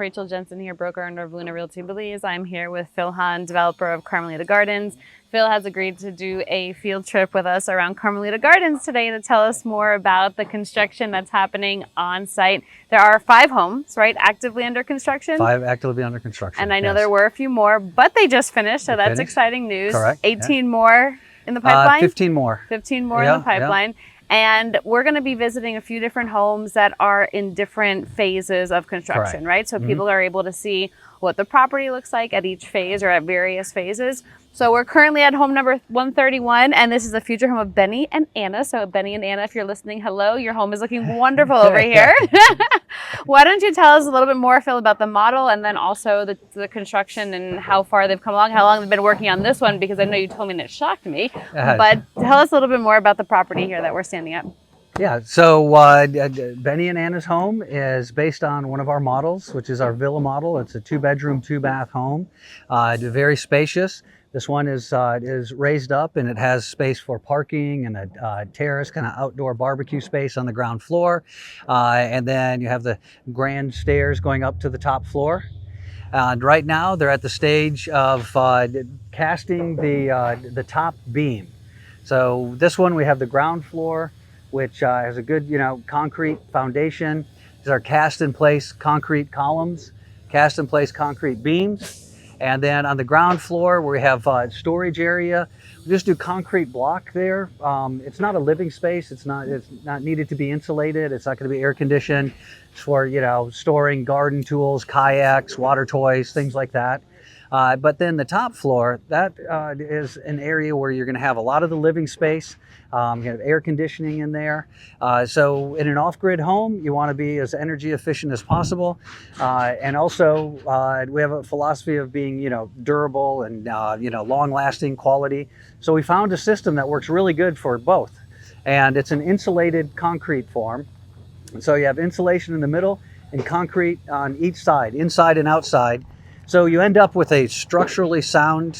Rachel Jensen here, broker owner of Luna Realty Belize. I'm here with Phil Hahn, developer of Carmelita Gardens. Phil has agreed to do a field trip with us around Carmelita Gardens today to tell us more about the construction that's happening on site. There are 5 homes, right, actively under construction? 5 actively under construction. And I know there were a few more, but they just finished, so that's exciting news. Correct. 18 more in the pipeline? 15 more. 15 more in the pipeline. And we're going to be visiting a few different homes that are in different phases of construction, right? So people are able to see what the property looks like at each phase or at various phases. So we're currently at home number 131, and this is the future home of Benny and Anna. So Benny and Anna, if you're listening, hello. Your home is looking wonderful over here. Why don't you tell us a little bit more, Phil, about the model and then also the construction and how far they've come along, how long they've been working on this one, because I know you told me and it shocked me. But tell us a little bit more about the property here that we're standing at. Yeah, so Benny and Anna's home is based on one of our models, which is our villa model. It's a 2-bedroom, 2-bath home, very spacious. This one is raised up, and it has space for parking and a terrace, kind of outdoor barbecue space on the ground floor. And then you have the grand stairs going up to the top floor. And right now they're at the stage of casting the top beam. So this one, we have the ground floor, which has a good, concrete foundation. These are cast in place concrete columns, cast in place concrete beams. And then on the ground floor, we have storage area. We just do concrete block there. It's not a living space. It's not needed to be insulated. It's not going to be air conditioned. It's for, storing garden tools, kayaks, water toys, things like that. But then the top floor, that is an area where you're going to have a lot of the living space. You have air conditioning in there. So in an off-grid home, you want to be as energy efficient as possible. And also, we have a philosophy of being, durable and, long-lasting quality. So we found a system that works really good for both. And it's an insulated concrete form. And so you have insulation in the middle and concrete on each side, inside and outside. So you end up with a structurally sound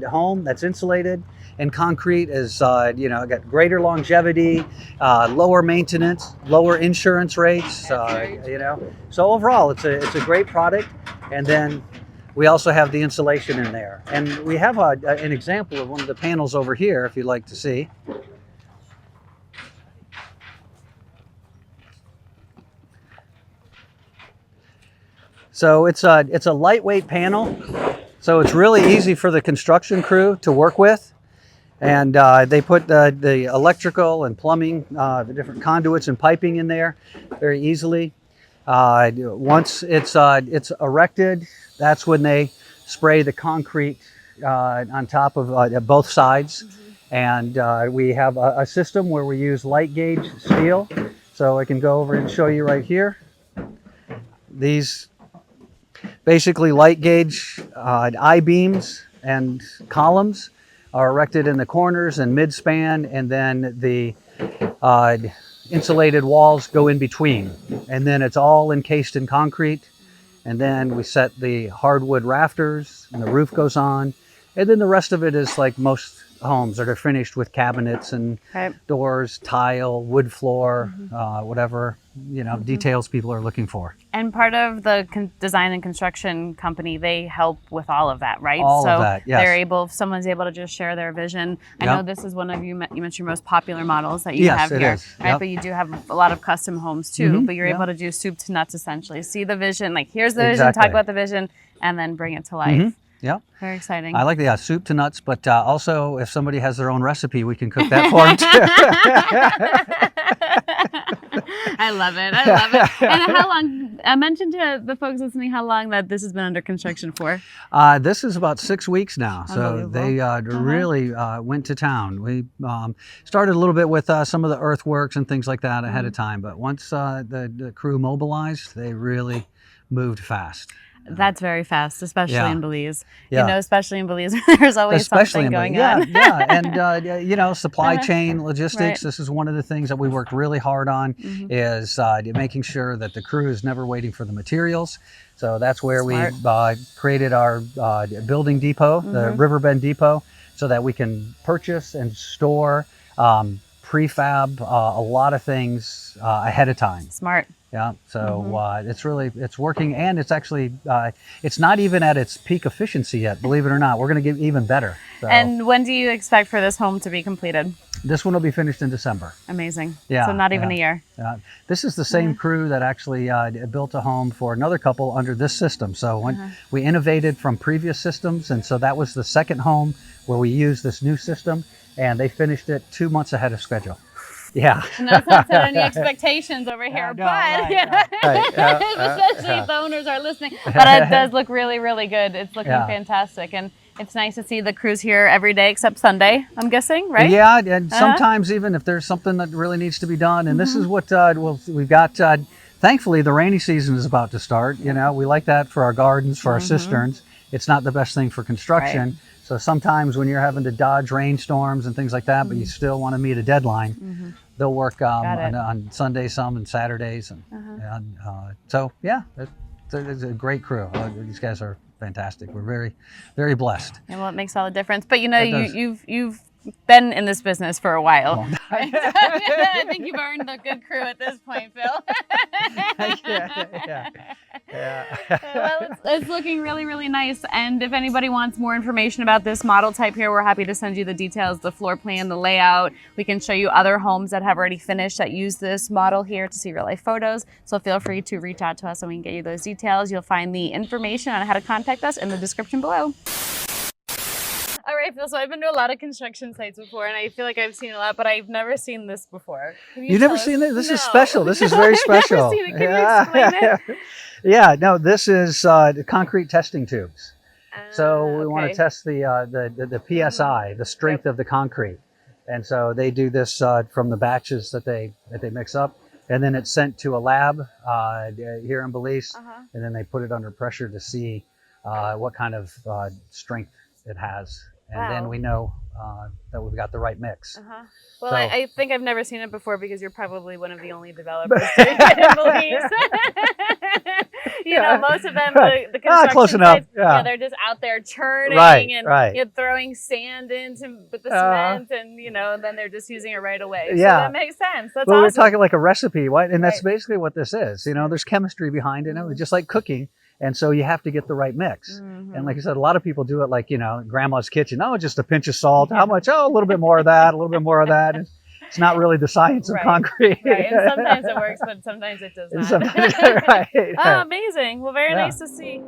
home that's insulated, and concrete is, got greater longevity, lower maintenance, lower insurance rates, So overall, it's a great product. And then we also have the insulation in there. And we have an example of one of the panels over here, if you'd like to see. So it's a lightweight panel, so it's really easy for the construction crew to work with. And they put the electrical and plumbing, the different conduits and piping in there very easily. Once it's erected, that's when they spray the concrete on top of both sides. And we have a system where we use light gauge steel. So I can go over and show you right here. These basically light gauge I-beams and columns are erected in the corners and mid-span, and then the insulated walls go in between. And then it's all encased in concrete. And then we set the hardwood rafters, and the roof goes on. And then the rest of it is like most homes that are finished with cabinets and doors, tile, wood floor, whatever details people are looking for. And part of the design and construction company, they help with all of that, right? All of that, yes. They're able, if someone's able to just share their vision. I know this is one of you mentioned your most popular models that you have here, right? But you do have a lot of custom homes too. But you're able to do soup to nuts, essentially. See the vision, like here's the vision, talk about the vision, and then bring it to life. Yeah. Very exciting. I like the soup to nuts, but also if somebody has their own recipe, we can cook that for them too. I love it. I love it. And how long, I mentioned to the folks listening how long that this has been under construction for. This is about 6 weeks now. So they really went to town. We started a little bit with some of the earthworks and things like that ahead of time. But once the crew mobilized, they really moved fast. That's very fast, especially in Belize. Especially in Belize, there's always something going on. And supply chain logistics. This is one of the things that we worked really hard on is making sure that the crew is never waiting for the materials. So that's where we created our building depot, the Riverbend Depot, so that we can purchase and store prefab a lot of things ahead of time. Smart. Yeah, so it's working, and it's actually it's not even at its peak efficiency yet, believe it or not. We're going to get even better. So And when do you expect for this home to be completed? this one will be finished in December. Amazing. Yeah, So not even a year. This is the same crew that actually built a home for another couple under this system. So when we innovated from previous systems, and so that was the second home where we used this new system, and they finished it 2 months ahead of schedule. Yeah. And that's not set any expectations over here, No, but especially if the owners are listening. But it does look really, really good. It's looking fantastic. And it's nice to see the crews here every day except Sunday, I'm guessing, right? Yeah, and sometimes even if there's something that really needs to be done. And this is what we've got. Thankfully, the rainy season is about to start. You know, we like that for our gardens, for our cisterns. It's not the best thing for construction. Right. So sometimes when you're having to dodge rainstorms and things like that, but you still want to meet a deadline, they'll work on Sundays some and Saturdays. And so, yeah, it's a great crew. These guys are fantastic. We're very, very blessed. Yeah, well, it makes all the difference. But you know, you've been in this business for a while. I think you've earned a good crew at this point, Phil. Well, it's looking really, really nice. And if anybody wants more information about this model type here, we're happy to send you the details, the floor plan, the layout. We can show you other homes that have already finished that use this model here to see real life photos. So feel free to reach out to us and we can get you those details. You'll find the information on how to contact us in the description below. All right, Phil, so I've been to a lot of construction sites before, and I feel like I've seen a lot, but I've never seen this before. You've never seen it? This is special. This is very special. I've never seen it. Can you explain it? Yeah, no, this is the concrete testing tubes. So we want to test the PSI, the strength of the concrete. And so they do this from the batches that they mix up. And then it's sent to a lab here in Belize. And then they put it under pressure to see what kind of strength it has. And then we know that we've got the right mix. Well, so, I think I've never seen it before because you're probably one of the only developers in Belize. You know, most of them, the construction close enough. Sites, they're just out there churning and you know, throwing sand into with the cement, and you know, then they're just using it right away. So that makes sense. That's awesome. We're talking like a recipe, right? And that's basically what this is. You know, there's chemistry behind it, just like cooking. And so you have to get the right mix. And like I said, a lot of people do it like, you know, grandma's kitchen. Oh, just a pinch of salt. How much? Oh, a little bit more of that, a little bit more of that. It's not really the science of concrete. Right. And sometimes it works, but sometimes it does not. Right. Oh, amazing. Well, very nice to see.